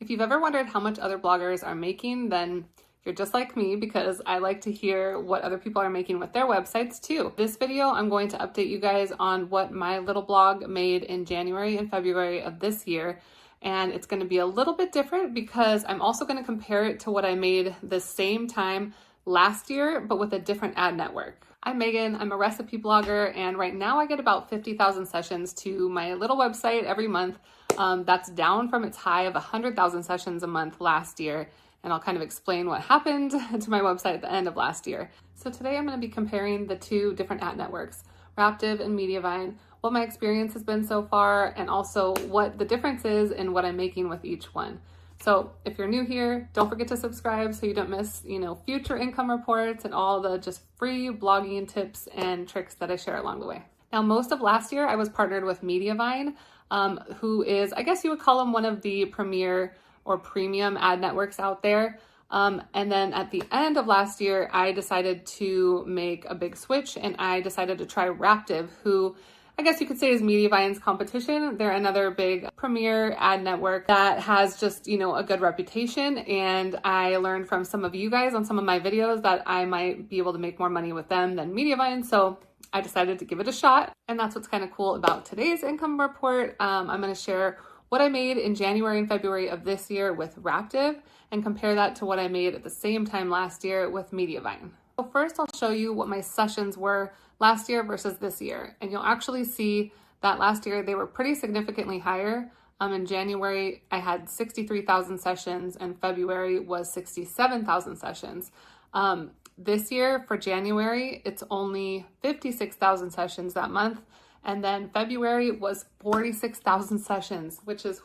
If you've ever wondered how much other bloggers are making, then you're just like me because I like to hear what other people are making with their websites too. This video, I'm going to update you guys on what my little blog made in January and February of this year. And it's going to be a little bit different because I'm also going to compare it to what I made the same time last year, but with a different ad network. I'm Megan, I'm a recipe blogger, and right now I get about 50,000 sessions to my little website every month. That's down from its high of 100,000 sessions a month last year. And I'll kind of explain what happened to my website at the end of last year. So today I'm going to be comparing the two different ad networks, Raptive and Mediavine, what my experience has been so far, and also what the difference is in what I'm making with each one. So if you're new here, don't forget to subscribe so you don't miss, future income reports and all the just free blogging tips and tricks that I share along the way. Now, most of last year I was partnered with Mediavine, who is, I guess you would call them one of the premier or premium ad networks out there. And then at the end of last year, I decided to make a big switch and I decided to try Raptive, who I guess you could say is Mediavine's competition. They're another big premier ad network that has just, a good reputation. And I learned from some of you guys on some of my videos that I might be able to make more money with them than Mediavine. So I decided to give it a shot. And that's what's kind of cool about today's income report. I'm going to share what I made in January and February of this year with Raptive and compare that to what I made at the same time last year with Mediavine. So first I'll show you what my sessions were last year versus this year. And you'll actually see that last year they were pretty significantly higher. In January, I had 63,000 sessions and February was 67,000 sessions. This year for January, it's only 56,000 sessions that month. And then February was 46,000 sessions, which is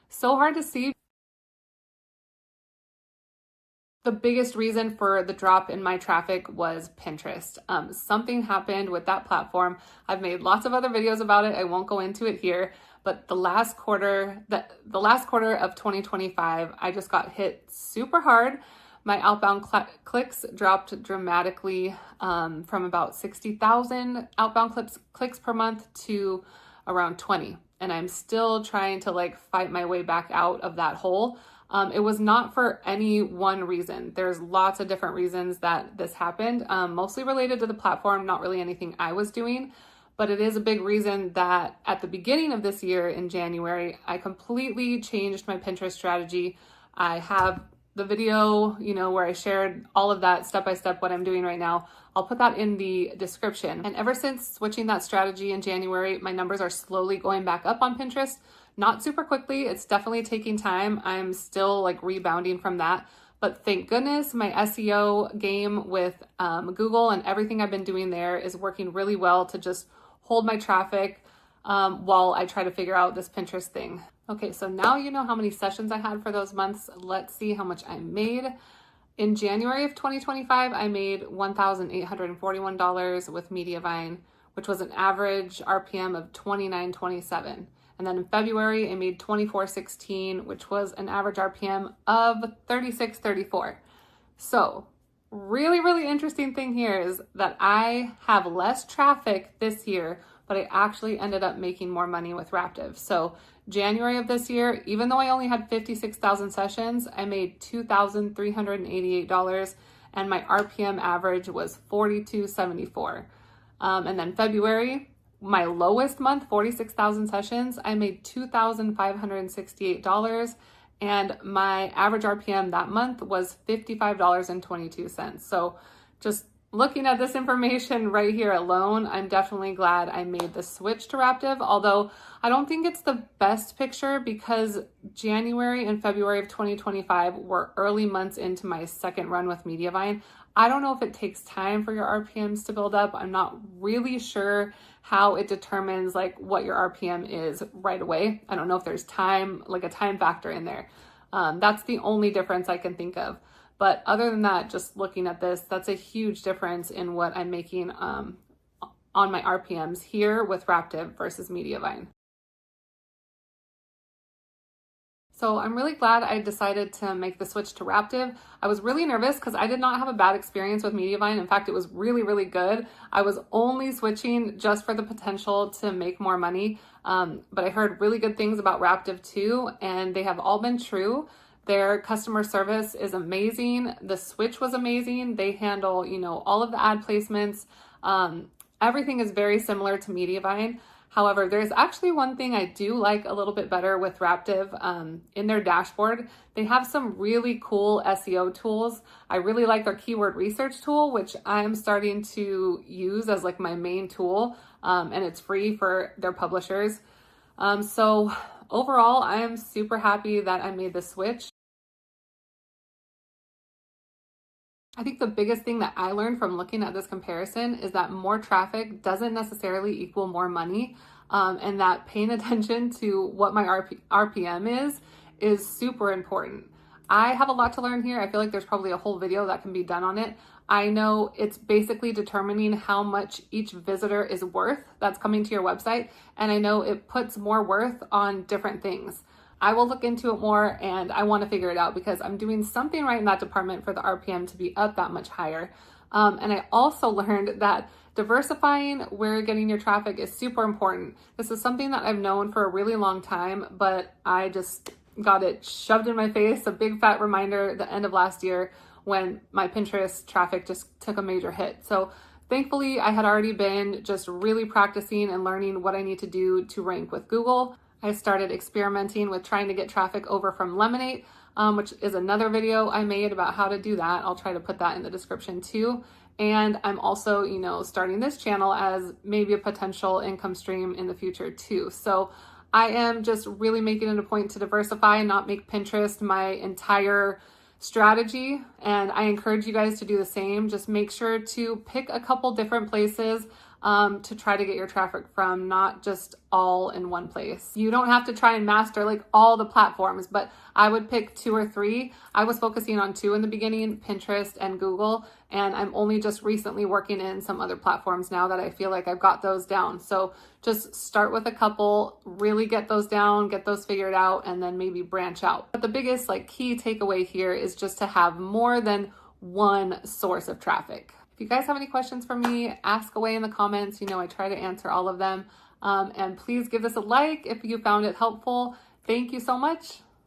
so hard to see. The biggest reason for the drop in my traffic was Pinterest. Something happened with that platform. I've made lots of other videos about it. I won't go into it here, but the last quarter of 2025, I just got hit super hard. My outbound clicks dropped dramatically from about 60,000 outbound clicks per month to around 20. And I'm still trying to fight my way back out of that hole. It was not for any one reason. There's lots of different reasons that this happened, mostly related to the platform, not really anything I was doing. But it is a big reason that at the beginning of this year in January, I completely changed my Pinterest strategy. I have the video, where I shared all of that step-by-step what I'm doing right now. I'll put that in the description. And ever since switching that strategy in January, my numbers are slowly going back up on Pinterest. Not super quickly. It's definitely taking time. I'm still rebounding from that. But thank goodness my SEO game with Google and everything I've been doing there is working really well to just hold my traffic while I try to figure out this Pinterest thing. Okay, so now you know how many sessions I had for those months. Let's see how much I made. In January of 2025, I made $1,841 with Mediavine, which was an average RPM of $29.27. And then in February, I made $24.16, which was an average RPM of $36.34. So really, really interesting thing here is that I have less traffic this year, but I actually ended up making more money with Raptive. So January of this year, even though I only had 56,000 sessions, I made $2,388 and my RPM average was $42.74. And then February, my lowest month, 46,000 sessions, I made $2,568 and my average RPM that month was $55.22. So just looking at this information right here alone, I'm definitely glad I made the switch to Raptive, although I don't think it's the best picture because January and February of 2025 were early months into my second run with Mediavine. I don't know if it takes time for your RPMs to build up. I'm not really sure how it determines what your RPM is right away. I don't know if there's time, a time factor in there. That's the only difference I can think of. But other than that, just looking at this, that's a huge difference in what I'm making on my RPMs here with Raptive versus Mediavine. So I'm really glad I decided to make the switch to Raptive. I was really nervous because I did not have a bad experience with Mediavine. In fact, it was really, really good. I was only switching just for the potential to make more money. But I heard really good things about Raptive too, and they have all been true. Their customer service is amazing. The switch was amazing. They handle, all of the ad placements. Everything is very similar to Mediavine. However, there's actually one thing I do like a little bit better with Raptive. In their dashboard, they have some really cool SEO tools. I really like their keyword research tool, which I'm starting to use as like my main tool, and it's free for their publishers. So overall, I am super happy that I made the switch. I think the biggest thing that I learned from looking at this comparison is that more traffic doesn't necessarily equal more money, and that paying attention to what my RPM is super important. I have a lot to learn here. I feel like there's probably a whole video that can be done on it. I know it's basically determining how much each visitor is worth that's coming to your website, and I know it puts more worth on different things. I will look into it more, and I want to figure it out because I'm doing something right in that department for the RPM to be up that much higher. And I also learned that diversifying where you're getting your traffic is super important. This is something that I've known for a really long time, but I just got it shoved in my face, a big fat reminder at the end of last year when my Pinterest traffic just took a major hit. So thankfully, I had already been just really practicing and learning what I need to do to rank with Google. I started experimenting with trying to get traffic over from Lemonade, which is another video I made about how to do that. I'll try to put that in the description too. And I'm also, starting this channel as maybe a potential income stream in the future too. So I am just really making it a point to diversify and not make Pinterest my entire strategy. And I encourage you guys to do the same. Just make sure to pick a couple different places to try to get your traffic from, not just all in one place. You don't have to try and master like all the platforms, but I would pick 2 or 3. I was focusing on 2 in the beginning, Pinterest and Google, and I'm only just recently working in some other platforms now that I feel like I've got those down. So just start with a couple, really get those down, get those figured out, and then maybe branch out. But the biggest key takeaway here is just to have more than one source of traffic. If you guys have any questions for me, ask away in the comments. I try to answer all of them. And please give this a like if you found it helpful. Thank you so much.